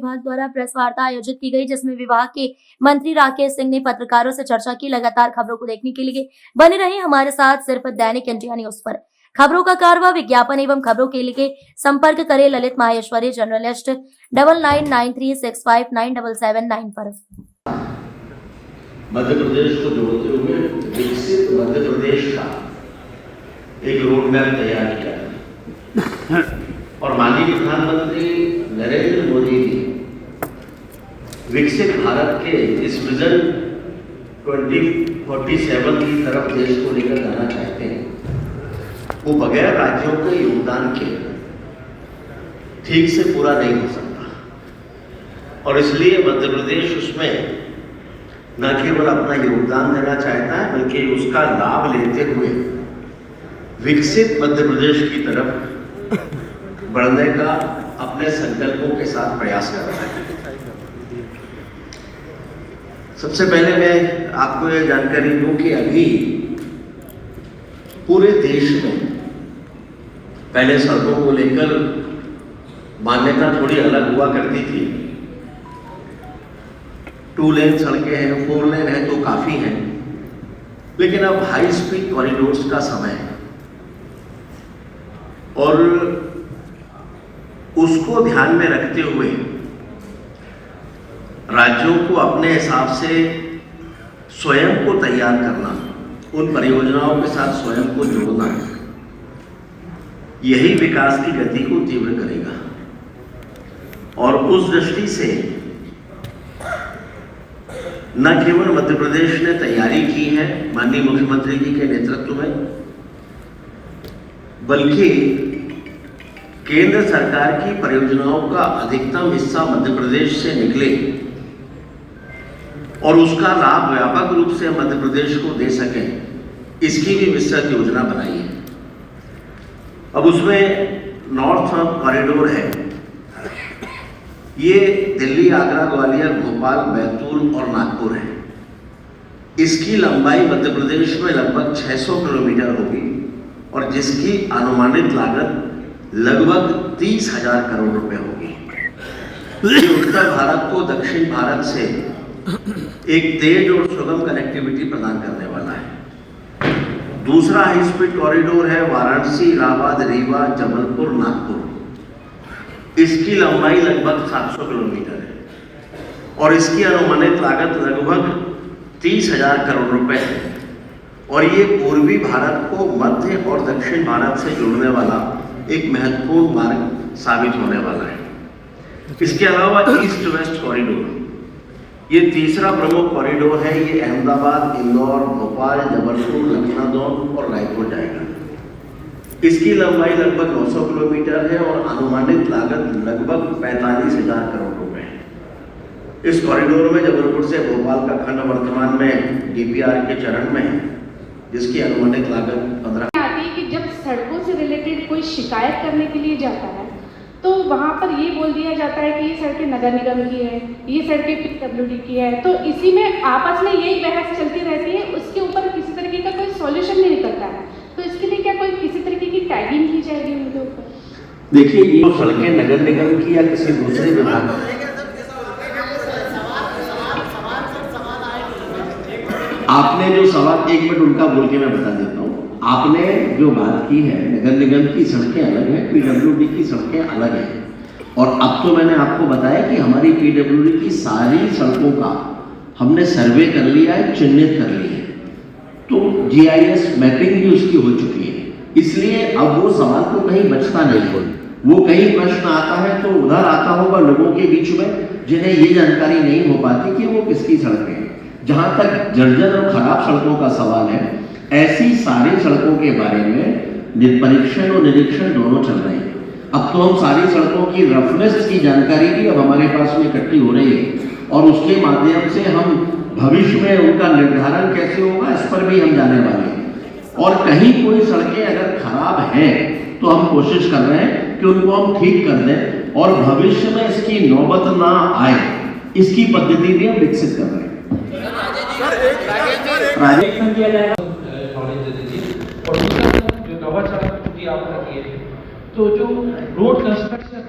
विभाग द्वारा प्रेस वार्ता आयोजित की गई, जिसमें विभाग के मंत्री राकेश सिंह ने पत्रकारों से चर्चा की। लगातार खबरों को देखने के लिए बने रहे हमारे साथ सिर्फ दैनिक इंडिया न्यूज पर। खबरों का कारवा, विज्ञापन एवं खबरों के लिए संपर्क करें ललित माहेश्वरी जर्नलिस्ट 9993659779 पर। मध्य प्रदेश को जोड़ते हुए विकसित मध्य प्रदेश का एक रोड मैप तैयार किया और माननीय प्रधानमंत्री नरेंद्र मोदी जी विकसित भारत के इस विजन 2047 की तरफ देश को लेकर जाना चाहते हैं। वो बगैर राज्यों के योगदान के ठीक से पूरा नहीं हो सकता और इसलिए मध्य प्रदेश उसमें न केवल अपना योगदान देना चाहता है बल्कि उसका लाभ लेते हुए विकसित मध्य प्रदेश की तरफ बढ़ने का अपने संकल्पों के साथ प्रयास कर रहा है। सबसे पहले मैं आपको ये जानकारी दूं कि अभी पूरे देश में पहले सड़कों को लेकर मान्यता थोड़ी अलग हुआ करती थी। 2 लेन सड़कें हैं, 4 लेन है तो काफी हैं, लेकिन अब हाई स्पीड कॉरिडोर्स का समय है और उसको ध्यान में रखते हुए राज्यों को अपने हिसाब से स्वयं को तैयार करना, उन परियोजनाओं के साथ स्वयं को जोड़ना, यही विकास की गति को तीव्र करेगा। और उस दृष्टि से न केवल मध्य प्रदेश ने तैयारी की है माननीय मुख्यमंत्री जी के नेतृत्व में, बल्कि केंद्र सरकार की परियोजनाओं का अधिकतम हिस्सा मध्य प्रदेश से निकले और उसका लाभ व्यापक रूप से मध्य प्रदेश को दे सके, इसकी भी विस्तृत योजना बनाई है। अब उसमें नॉर्थ कॉरिडोर है, ये दिल्ली, आगरा, ग्वालियर, भोपाल, बैतूल और नागपुर है। इसकी लंबाई मध्य प्रदेश में लगभग 600 किलोमीटर होगी और जिसकी अनुमानित लागत लगभग 30,000 करोड़ रुपए होगी। ये उत्तर भारत को दक्षिण भारत से एक तेज और सुगम कनेक्टिविटी प्रदान करने वाला है। दूसरा हाई स्पीड कॉरिडोर है वाराणसी, इलाहाबाद, रीवा, जबलपुर, नागपुर। इसकी लंबाई लगभग 700 किलोमीटर है और इसकी अनुमानित लागत लगभग 30,000 करोड़ रुपए है और ये पूर्वी भारत को मध्य और दक्षिण भारत से जोड़ने वाला एक महत्वपूर्ण मार्ग साबित होने वाला है। इसके अलावा ईस्ट वेस्ट कॉरिडोर, ये तीसरा प्रमुख कॉरिडोर है। ये अहमदाबाद, इंदौर, भोपाल, जबलपुर, लखनऊ और रायपुर जाएगा। इसकी लंबाई लगभग 900 किलोमीटर है और अनुमानित लागत लगभग 45,000 करोड़ रुपए है। इस कॉरिडोर में जबलपुर से भोपाल का खंड वर्तमान में डीपीआर के चरण में है, जिसकी अनुमानित लागत 15 आती है कि जब सड़कों से रिलेटेड कोई शिकायत करने के लिए जाता है तो वहाँ पर ये बोल दिया जाता है कि ये सड़कें नगर निगम की है, ये सड़कें पीडब्ल्यूडी की है। तो इसी में आपस में यही बहस चलती रहती है, उसके ऊपर किसी तरीके का कोई सॉल्यूशन नहीं निकलता है। तो इसके लिए क्या कोई किसी तरीके की टैगिंग की जाएगी उनके ऊपर? देखिए, ये सड़कें नगर निगम की या किसी दूसरे विभाग, आपने जो सवाल, 1 मिनट उनका बोल के मैं बता देता हूँ। आपने जो बात की है, नगर निगम की सड़कें अलग हैं, पीडब्ल्यूडी की सड़कें अलग हैं। और अब तो मैंने आपको बताया कि हमारी पीडब्ल्यूडी की सारी सड़कों का हमने सर्वे कर लिया है, चिन्हित कर लिया है, तो जीआईएस मैपिंग भी उसकी हो चुकी है। इसलिए अब वो सवाल तो कहीं बचता नहीं है। वो कहीं प्रश्न आता है तो उधर आता होगा लोगों के बीच में, जिन्हें ये जानकारी नहीं हो पाती कि वो किसकी सड़कें हैं। जहां तक जर्जर और खराब सड़कों का सवाल है, ऐसी सारी सड़कों के बारे में परीक्षण और निरीक्षण दोनों चल रहे हैं। अब तो हम सारी सड़कों की रफनेस की जानकारी भी अब हमारे पास में इकट्ठी हो रही है और उसके माध्यम से हम भविष्य में उनका निर्धारण कैसे होगा, इस पर भी हम जाने वाले हैं। और कहीं कोई सड़कें अगर खराब हैं तो हम कोशिश कर रहे हैं कि उनको हम ठीक कर दें और भविष्य में इसकी नौबत ना आए, इसकी पद्धति भी हम विकसित कर रहे हैं। किया जाएगा नॉलेज दे दीजिए। और दूसरा जो कवर चार्ट की आप रखिए, तो जो रोड कंस्ट्रक्शन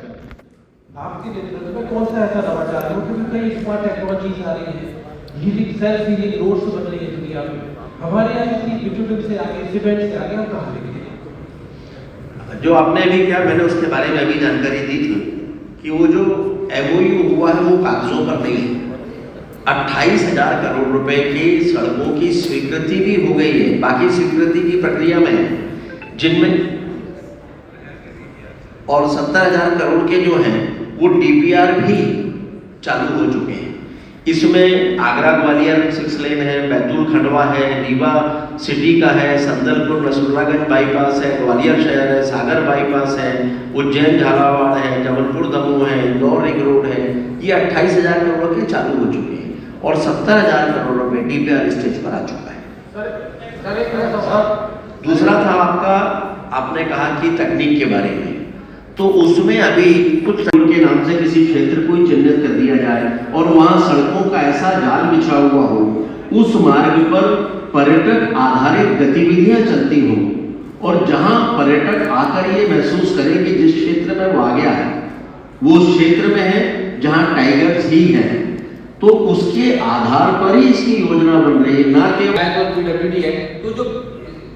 आपके नेतृत्व में कौन सा ऐसा नवाचार है? क्योंकि कई स्मार्ट टेक्नोलॉजीज आ रही है, हीलिंग सेल्फ हीलिंग रोड्स बन रही है दुनिया में, हमारे यहाँ किसी बिटुमिन से आगे, सीमेंट से आगे हम कहाँ लेके जाएं? जो आपने अभी किया, मैंने उसके बारे में अभी जानकारी दी थी कि वो जो MOU हुआ है वो कागजों पर नहीं है। 28,000 करोड़ रुपए की सड़कों की स्वीकृति भी हो गई है, बाकी स्वीकृति की प्रक्रिया में है, जिनमें और 70,000 करोड़ के जो हैं वो DPR भी चालू हो चुके हैं। इसमें आगरा ग्वालियर 6 लेन है, बैतूल खंडवा है, रीवा सिटी का है, संदलपुर नसरुल्लागंज बाईपास है, ग्वालियर शहर है, सागर बाईपास है, उज्जैन झालावाड़ है, जबलपुर दमोह है, इंदौर रिंग रोड है। ये 28,000 करोड़ के चालू हो चुके हैं और 70,000 करोड़ रुपए DPR स्टेज पर आ चुका है। दूसरा था आपने कहा कि तकनीक के बारे में, तो उसमें अभी कुछ के नाम से किसी क्षेत्र को चिन्हित कर दिया जाए और वहां सड़कों का ऐसा जाल बिछा हुआ हो, उस मार्ग पर पर्यटक आधारित गतिविधियां चलती हों और जहां पर्यटक आकर ये महसूस करें कि जिस क्षेत्र में वो आ गया है वो उस क्षेत्र में है जहां टाइगर्स ही है, तो उसके आधार पर ही इसकी योजना बन रही है, ना केवल PWD है। तो जो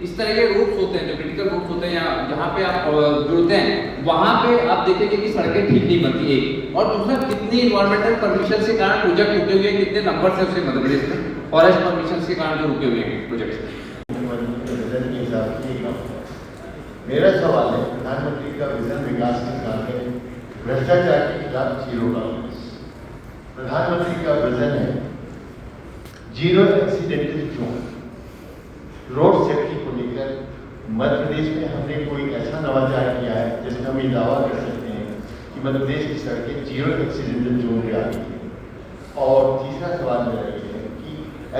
इस तरह के रूट्स होते हैं, जो क्रिटिकल रूट्स होते हैं या जहाँ पे आप जुड़ते हैं, वहाँ पे आप देखेंगे कि सड़कें ठीक नहीं बनती है। और दूसरा, कितनी इन्वायरमेंटल परमिशन के कारण प्रोजेक्ट रुके हुए हैं, कितने नंबर से उसके मध्य प्रदेश में फॉरेस्ट परमिशन के कारण जो रुके हुए हैं प्रोजेक्ट। मेरा सवाल है, प्रधानमंत्री का विजन विकास के साथ है भ्रष्टाचार के खिलाफ जीरो टॉलरेंस। प्रधानमंत्री का विजन है zero accidental zone. Road safety को लेकर मध्य प्रदेश में हमने कोई ऐसा नवाचार किया है जिसमें हम ये दावा कर सकते हैं कि मध्य प्रदेश की सड़कें जीरो एक्सीडेंटल जोन पे आ गई है। और तीसरा सवाल मेरा ये है कि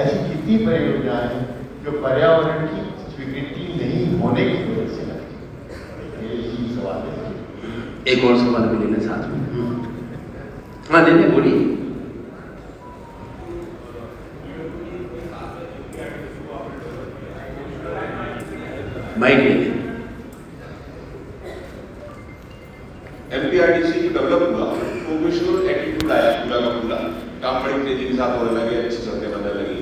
ऐसी कितनी परियोजनाएं हैं जो पर्यावरण की स्वीकृति नहीं होने की वजह से लगती है? यही सवाल है। एक और सवाल भी लेने साथ में। हाँ लेने बोलिए। माइक लेंगे। MPRDC जो डेवलप हुआ, प्रोफेशनल एटीट्यूड आया पूरा का पूरा, काम बड़ी तेजी के साथ होने लगे, अच्छी सड़कें बनने लगी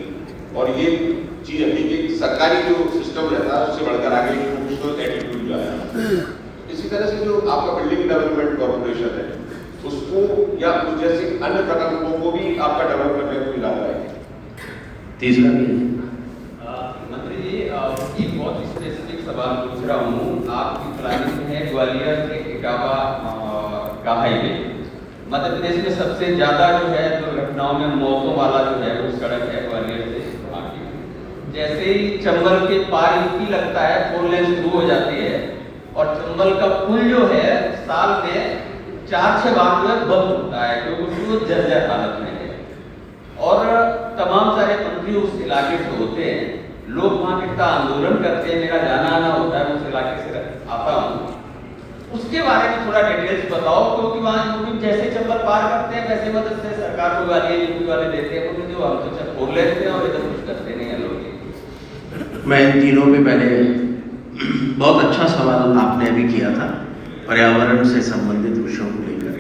और ये चीज है कि सरकारी जो सिस्टम रहता है उससे बढ़कर आगे प्रोफेशनल एटीट्यूड जो आया। इसी तरह से जो आपका बिल्डिंग डेवलपमेंट कॉर्पोरेशन है उसको या कुछ जैसे अन्य प्रकल्पों को भी आपका डेवलप करने को इरादा है। तीसरा भी मंत्री जी, एक बहुत स्पेसिफिक सवाल पूछ रहा हूँ। आपकी प्लानिंग है ग्वालियर से इटावा का हाईवे। मध्य प्रदेश में सबसे ज्यादा जो है दुर्घटनाओं में मौतों वाला जो है वो सड़क है ग्वालियर से गुवाहाटी। जैसे ही चंबल के पार ही लगता है 4 लेन शुरू हो जाती है और चंबल का पुल जो है साल में 4-6 बार जो है बंद होता है क्योंकि वो जर्जर हालत में है। और तमाम सारे मंत्री उस इलाके से होते हैं, लोग वहाँ कितना आंदोलन करते हैं, मेरा जाना आना होता है, उस इलाके से आता हूँ। उसके बारे में थोड़ा डिटेल्स बताओ, क्योंकि वहाँ यूपी जैसे चंबल पार करते हैं वैसे मदद से सरकार को गालियाँ यूपी वाले देते हैं, क्योंकि जो हम तो सब खोल लेते हैं और इधर कुछ करते नहीं है लोग। मैं इन तीनों में पहले बहुत अच्छा सवाल आपने अभी किया था पर्यावरण से संबंधित विषयों को लेकर।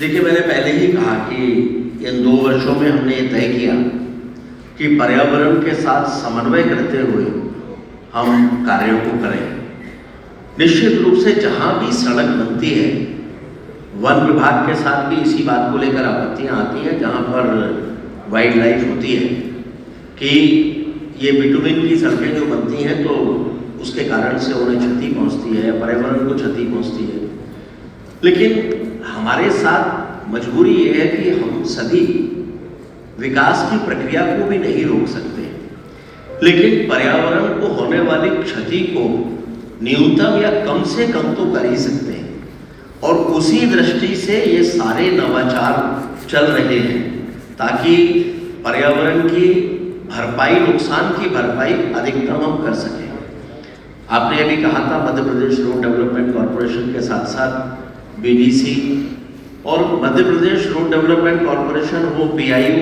देखिए, मैंने पहले ही कहा कि इन 2 वर्षों में हमने ये तय किया कि पर्यावरण के साथ समन्वय करते हुए हम कार्यों को करें। निश्चित रूप से जहाँ भी सड़क बनती है, वन विभाग के साथ भी इसी बात को लेकर आपत्तियाँ आती हैं, जहाँ पर वाइल्ड लाइफ होती है कि ये बिटुमिन की सड़कें जो बनती हैं तो उसके कारण से उन्हें क्षति पहुँचती है, पर्यावरण को क्षति पहुँचती है। लेकिन हमारे साथ मजबूरी ये है कि हम सभी विकास की प्रक्रिया को भी नहीं रोक सकते, लेकिन पर्यावरण को होने वाली क्षति को न्यूनतम या कम से कम तो कर ही सकते हैं। और उसी दृष्टि से ये सारे नवाचार चल रहे हैं ताकि पर्यावरण की भरपाई, नुकसान की भरपाई अधिकतम हम कर सकें। आपने अभी कहा था Madhya Pradesh road development corporation के साथ साथ BDC और Madhya Pradesh road development corporation हो, PIU